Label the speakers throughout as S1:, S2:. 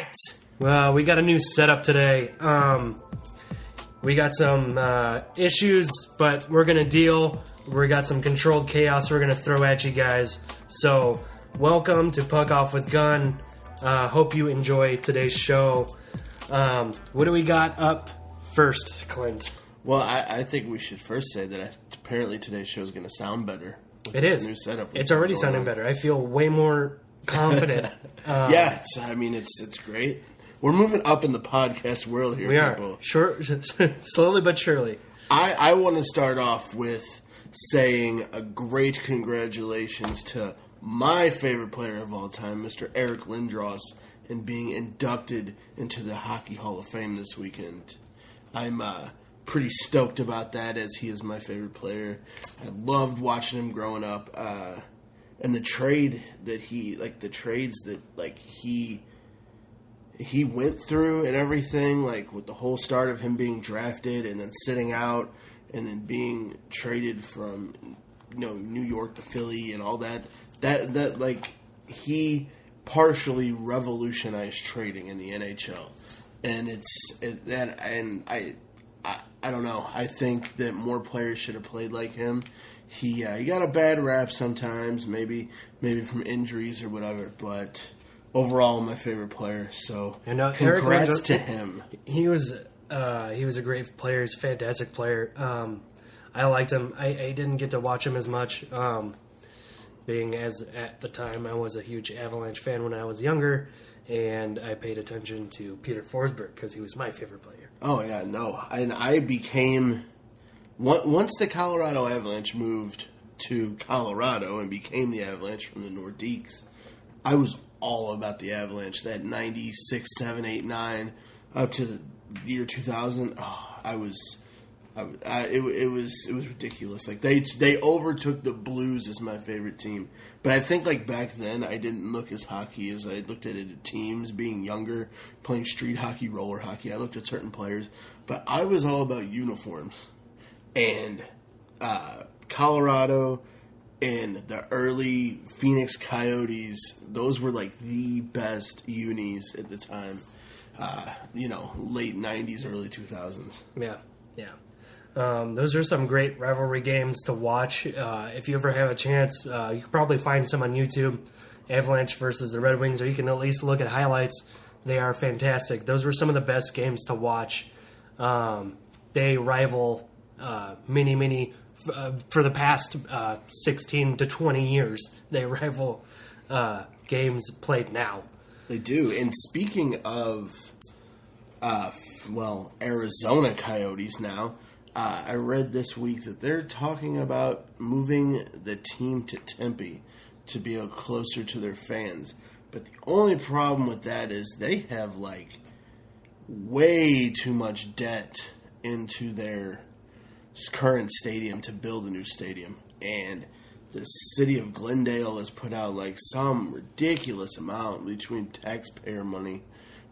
S1: right. Well, we got a new setup today. We got some issues, but we're going to deal. We got some controlled chaos we're going to throw at you guys. So, welcome to Puck Off with Gun. Hope you enjoy today's show. What do we got up first, Clint?
S2: Well, I think we should first say that apparently today's show is going to sound better.
S1: It is.
S2: New setup.
S1: It's already sounding better. I feel way more confident.
S2: Yeah, it's great. We're moving up in the podcast world here,
S1: we
S2: people.
S1: are. Sure, slowly but surely.
S2: I want to start off with saying a great congratulations to my favorite player of all time, Mr. Eric Lindros, and being inducted into the Hockey Hall of Fame this weekend. I'm pretty stoked about that, as he is my favorite player. I loved watching him growing up, and the trades that he went through and everything, like with the whole start of him being drafted and then sitting out and then being traded from New York to Philly and all that he partially revolutionized trading in the NHL, and I don't know. I think that more players should have played like him. He got a bad rap sometimes, maybe from injuries or whatever, but overall, my favorite player. So, congrats to him.
S1: He was a great player. He's a fantastic player. I liked him. I didn't get to watch him as much, being as at the time I was a huge Avalanche fan when I was younger, and I paid attention to Peter Forsberg because he was my favorite player.
S2: Oh yeah, no, and I became once the Colorado Avalanche moved to Colorado and became the Avalanche from the Nordiques. I was all about the Avalanche. That 96, 7, 8, 9 up to the year 2000. It was ridiculous. Like they overtook the Blues as my favorite team. But I think like back then I didn't look as hockey as I looked at it at teams, being younger, playing street hockey, roller hockey. I looked at certain players, but I was all about uniforms. And Colorado and the early Phoenix Coyotes, those were like the best unis at the time. Late 90s, early 2000s.
S1: Yeah. Those are some great rivalry games to watch. If you ever have a chance, you can probably find some on YouTube, Avalanche versus the Red Wings, or you can at least look at highlights. They are fantastic. Those were some of the best games to watch. They rival many for the past 16 to 20 years. They rival games played now.
S2: They do. And speaking of, Arizona Coyotes now, I read this week that they're talking about moving the team to Tempe to be closer to their fans. But the only problem with that is they have, way too much debt into their current stadium to build a new stadium. And the city of Glendale has put out, some ridiculous amount between taxpayer money.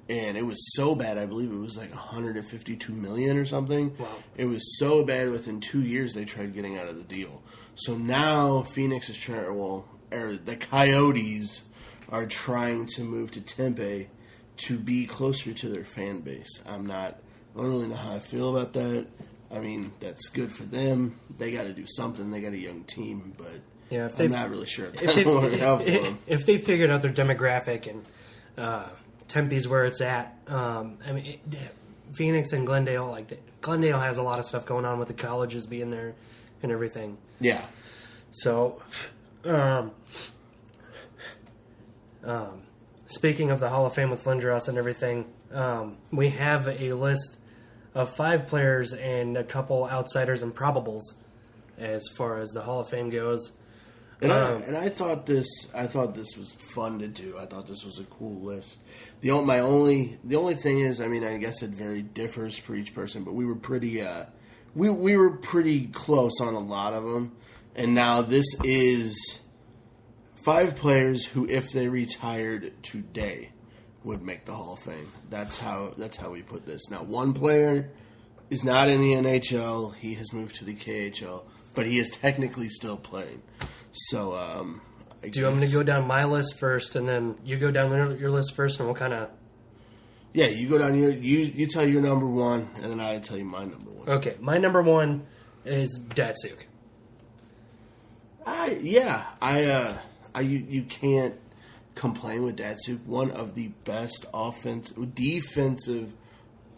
S2: And it was so bad, I believe it was $152 million or something.
S1: Wow.
S2: It was so bad within 2 years they tried getting out of the deal. So now Phoenix is the Coyotes are trying to move to Tempe to be closer to their fan base. I don't really know how I feel about that. I mean, that's good for them. They got to do something. They got a young team, but
S1: yeah,
S2: I'm not really sure if that will work out for them.
S1: If they figured out their demographic and Tempe's where it's at. Phoenix and Glendale, Glendale has a lot of stuff going on with the colleges being there and everything.
S2: Yeah.
S1: So, speaking of the Hall of Fame with Lindros and everything, we have a list of 5 players and a couple outsiders and probables as far as the Hall of Fame goes.
S2: And I thought this was fun to do. I thought this was a cool list. The only thing is, I guess it differs for each person, but we were pretty we were pretty close on a lot of them. And now this is 5 players who, if they retired today, would make the Hall of Fame. That's how we put this. Now, one player is not in the NHL. He has moved to the KHL, but he is technically still playing. So,
S1: do you want me to go down my list first, and then you go down your list first, and we'll kind of
S2: Yeah, you go down here. You tell your number one, and then I tell you my number one.
S1: Okay, my number one is Datsuk.
S2: You can't complain with Datsuk. One of the best defensive,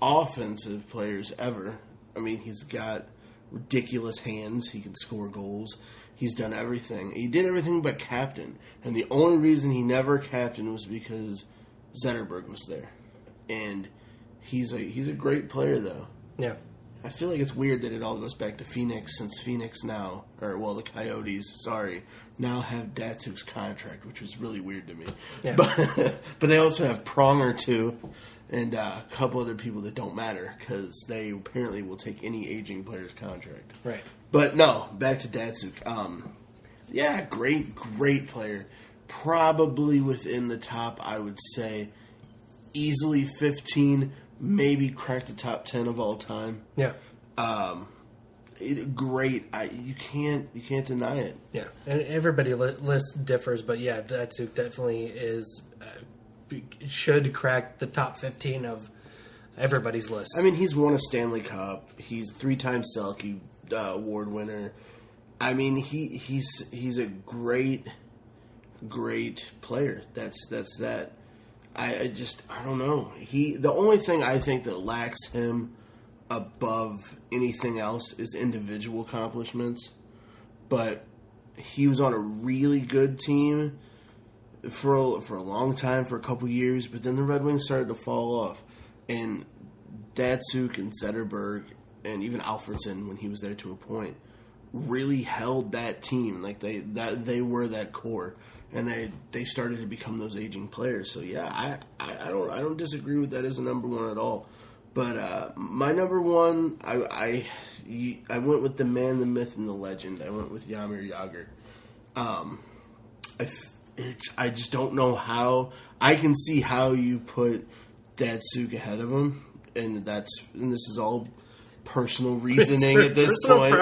S2: offensive players ever. I mean, he's got ridiculous hands. He can score goals. He's done everything. He did everything but captain. And the only reason he never captained was because Zetterberg was there. And he's a great player, though.
S1: Yeah.
S2: I feel like it's weird that it all goes back to Phoenix, since Phoenix now, the Coyotes, now have Datsuk's contract, which was really weird to me.
S1: Yeah.
S2: But they also have Pronger, too, and a couple other people that don't matter, because they apparently will take any aging player's contract.
S1: Right.
S2: But no, back to Datsuk. Great player. Probably within the top, I would say, easily 15, maybe crack the top 10 of all time.
S1: Yeah.
S2: Great. You can't deny it.
S1: Yeah. And everybody list differs, but yeah, Datsuk definitely is should crack the top 15 of everybody's list.
S2: I mean, he's won a Stanley Cup. He's 3-time Selke Award winner. I mean, he's a great player. That's that. I don't know. The only thing I think that lacks him above anything else is individual accomplishments. But he was on a really good team for a long time, for a couple years. But then the Red Wings started to fall off, and Datsuk and Zetterberg and even Alfredson, when he was there to a point, really held that team. Like they were that core, and they started to become those aging players. So yeah, I don't disagree with that as a number one at all. But my number one, I went with the man, the myth, and the legend. I went with Jaromir Jagr. I just don't know how. I can see how you put Datsuk ahead of him, and this is all personal reasoning at this point.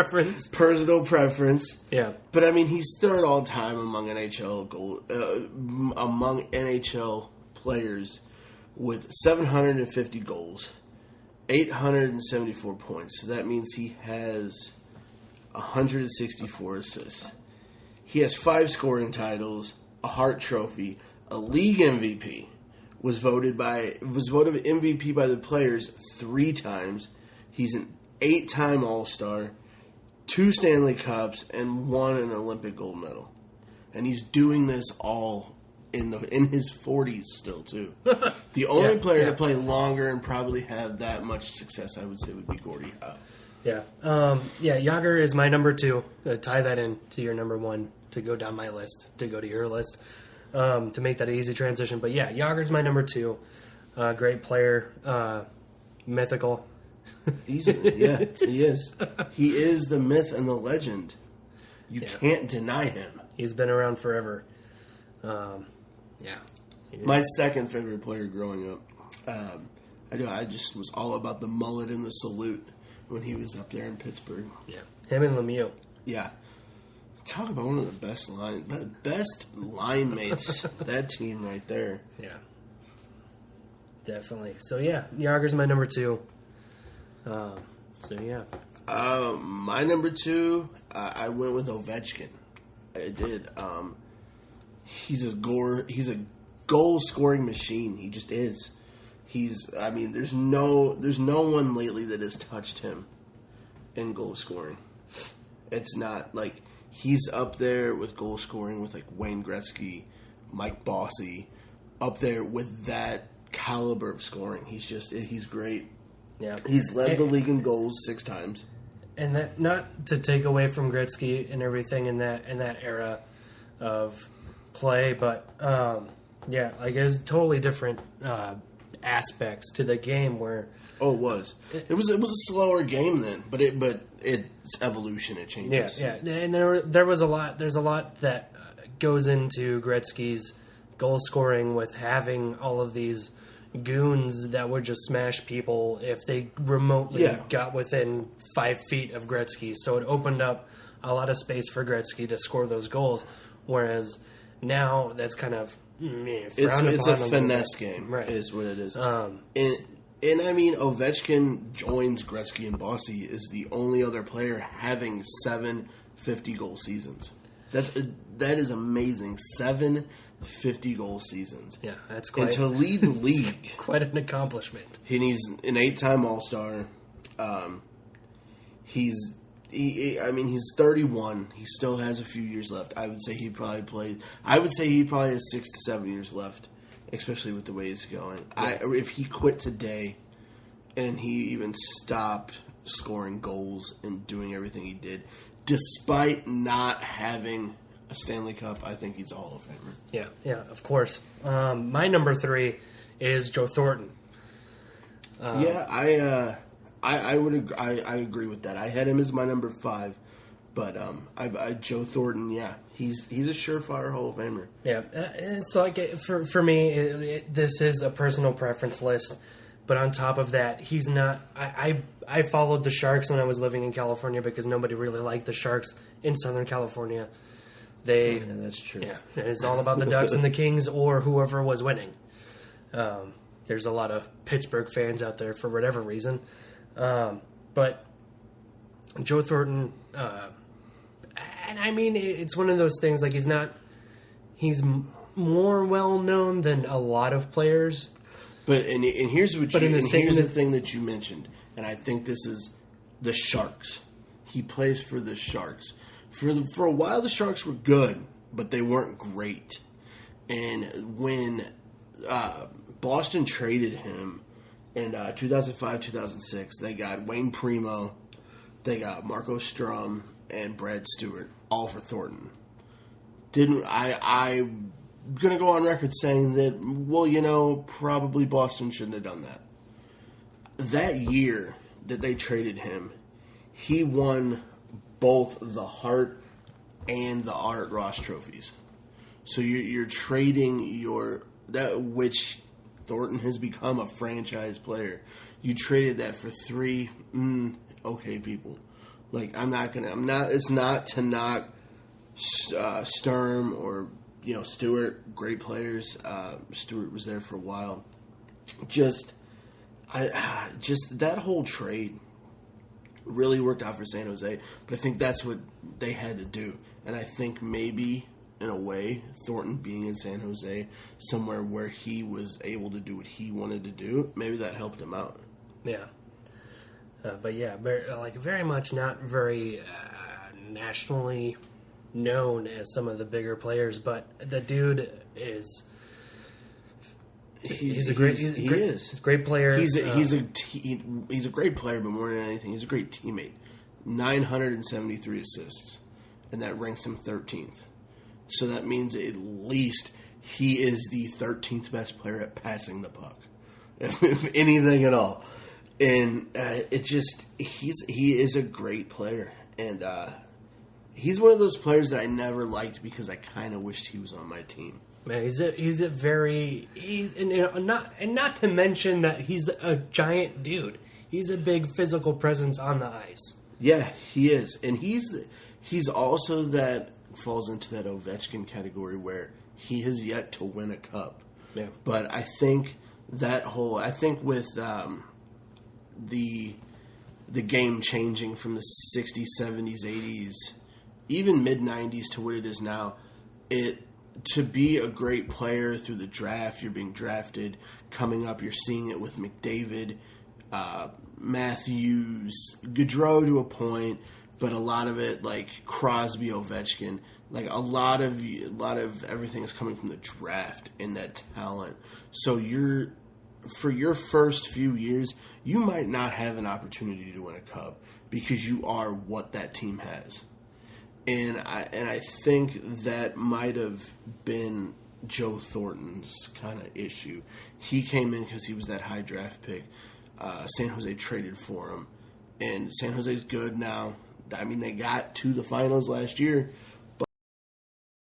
S2: Personal preference.
S1: Yeah.
S2: But I mean, he's third all time among NHL players with 750 goals, 874 points. So that means he has 164 assists. He has 5 scoring titles, a Hart Trophy, a league MVP. Was voted MVP by the players 3 times. He's an 8-time All-Star, 2 Stanley Cups, and 1 an Olympic gold medal. And he's doing this all in his 40s still, too. The only player to play longer and probably have that much success, I would say, would be Gordie Howe.
S1: Yeah. Jagr is my number 2. Tie that in to your number 1 to go down my list, to go to your list, to make that an easy transition. But yeah, Jagr's my number 2. Great player, mythical.
S2: Easily, yeah, he is. He is the myth and the legend. You can't deny him.
S1: He's been around forever. Yeah.
S2: My second favorite player growing up. I just was all about the mullet and the salute when he was up there in Pittsburgh.
S1: Yeah. Him and Lemieux.
S2: Yeah. Talk about one of the best line mates. That team right there.
S1: Yeah. Definitely. So yeah, Jagr's my number 2.
S2: My number 2, I went with Ovechkin. I did. He's a goal scoring machine. He just is. There's no one lately that has touched him in goal scoring. It's not like he's up there with goal scoring with like Wayne Gretzky, Mike Bossy, up there with that caliber of scoring. He's great.
S1: Yeah.
S2: He's led the league in goals 6 times.
S1: And that, not to take away from Gretzky and everything in that era of play, but it was totally different aspects to the game where.
S2: Oh, it was. It was a slower game then, but it's evolution. It changes.
S1: Yeah, and there's a lot that goes into Gretzky's goal scoring with having all of these goons that would just smash people if they remotely got within 5 feet of Gretzky. So it opened up a lot of space for Gretzky to score those goals. Whereas now that's kind of
S2: It's a finesse game,
S1: right?
S2: Is what it is. And I mean, Ovechkin joins Gretzky and Bossy is the only other player having 7 50-goal seasons. That is amazing. 7 50-goal seasons.
S1: Yeah, that's quite...
S2: And to lead the league...
S1: quite an accomplishment.
S2: And he's an 8-time All-Star. He's 31. He still has a few years left. I would say he probably has 6 to 7 years left, especially with the way he's going. If he quit today and he even stopped scoring goals and doing everything he did, despite not having a Stanley Cup, I think he's a Hall of Famer.
S1: Yeah, of course. My number 3 is Joe Thornton.
S2: I would I agree with that. I had him as my number 5, but Joe Thornton, he's a surefire Hall of Famer.
S1: Yeah, so for me, this is a personal preference list. But on top of that, he's not. I followed the Sharks when I was living in California because nobody really liked the Sharks in Southern California.
S2: That's true.
S1: Yeah, it's all about the Ducks and the Kings or whoever was winning. There's a lot of Pittsburgh fans out there for whatever reason. But Joe Thornton, and I mean, it's one of those things, like he's more well known than a lot of players.
S2: But here's the thing that you mentioned, and I think this is the Sharks. He plays for the Sharks. For a while, the Sharks were good, but they weren't great. And when Boston traded him in 2005-2006, they got Wayne Primo, they got Marco Strum, and Brad Stewart, all for Thornton. I'm going to go on record saying that, probably Boston shouldn't have done that. That year that they traded him, he won both the Hart and the Art Ross trophies. So you're trading which Thornton has become a franchise player. You traded that for 3 okay people. Like it's not to knock Sturm or Stewart, great players. Stewart was there for a while. Just that whole trade really worked out for San Jose, but I think that's what they had to do. And I think maybe, in a way, Thornton being in San Jose, somewhere where he was able to do what he wanted to do, maybe that helped him out.
S1: Yeah. But yeah, very much not very nationally known as some of the bigger players, but the dude is... He's a great player.
S2: He's a great player, but more than anything, he's a great teammate. 973 assists, and that ranks him 13th. So that means at least he is the 13th best player at passing the puck, if anything at all. And he is a great player, and he's one of those players that I never liked because I kind of wished he was on my team.
S1: Man, not to mention that he's a giant dude. He's a big physical presence on the ice.
S2: Yeah, he is, and he's also that falls into that Ovechkin category where he has yet to win a cup.
S1: Yeah,
S2: but I think with the game changing from the 60s, 70s, 80s, even mid 90s to what it is now, to be a great player through the draft, you're being drafted, coming up, you're seeing it with McDavid, Matthews, Gaudreau to a point, but a lot of it, like Crosby, Ovechkin, like a lot of everything is coming from the draft and that talent. So for your first few years, you might not have an opportunity to win a cup because you are what that team has. And I think that might have been Joe Thornton's kind of issue. He came in because he was that high draft pick. San Jose traded for him. And San Jose's good now. I mean, they got to the finals last year.